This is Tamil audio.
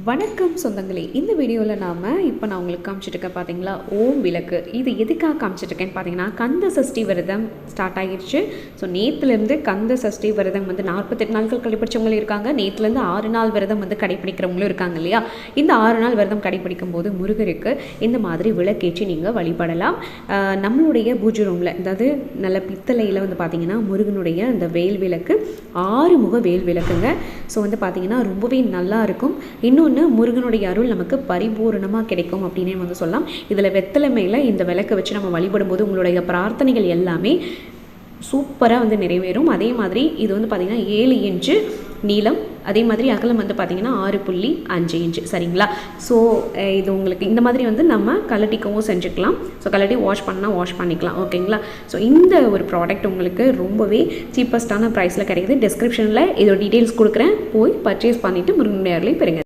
வணக்கம் சொந்தங்களே, இந்த வீடியோவில் இப்போ நான் உங்களுக்கு காமிச்சிட்ருக்கேன் பார்த்தீங்களா, ஓம் விளக்கு. இது எதுக்காக காமிச்சிட்ருக்கேன்னு பார்த்தீங்கன்னா, கந்த சஷ்டி விரதம் ஸ்டார்ட் ஆகிடுச்சு. ஸோ நேற்றுலேருந்து கந்த சஷ்டி விரதம் 48 நாட்கள் கடைப்பிடிச்சவங்களும் இருக்காங்க, நேற்றுலேருந்து 6 நாள் விரதம் கடைப்பிடிக்கிறவங்களும் இருக்காங்க இல்லையா. இந்த 6 நாள் விரதம் கடைப்பிடிக்கும் போது முருகருக்கு இந்த மாதிரி விளக்கேற்றி நீங்கள் வழிபடலாம். நம்மளுடைய பூஜை ரூமில், அதாவது நல்ல பித்தளையில் பார்த்தீங்கன்னா முருகனுடைய அந்த வேல் விளக்கு 6 முக வேல் விளக்குங்க. ஸோ பார்த்தீங்கன்னா ரொம்பவே நல்லா இருக்கும். இன்னொன்று, முருகனுடைய அருள் நமக்கு பரிபூர்ணமாக கிடைக்கும் அப்படின்னு சொல்லலாம். இதில் வெத்தலை மேலே இந்த விளக்கை வச்சு நம்ம வழிபடும் போது உங்களுடைய பிரார்த்தனைகள் எல்லாமே சூப்பராக நிறைவேறும். அதே மாதிரி இது பார்த்திங்கன்னா 7 இன்ச்சு நீளம், அதே மாதிரி அகலம் பார்த்திங்கன்னா 6.5 இன்ச்சு. சரிங்களா? ஸோ இது உங்களுக்கு இந்த மாதிரி நம்ம கலட்டிக்கவும் செஞ்சுக்கலாம். ஸோ கலட்டி வாஷ் பண்ணிக்கலாம். ஓகேங்களா? ஸோ இந்த ஒரு ப்ராடக்ட் உங்களுக்கு ரொம்பவே சீப்பஸ்டான ப்ரைஸில் கிடைக்குது. டிஸ்கிரிப்ஷனில் இதோட டீட்டெயில்ஸ் கொடுக்குறேன், போய் பர்ச்சேஸ் பண்ணிவிட்டு முருகனுடைய அருளை பெறுங்க.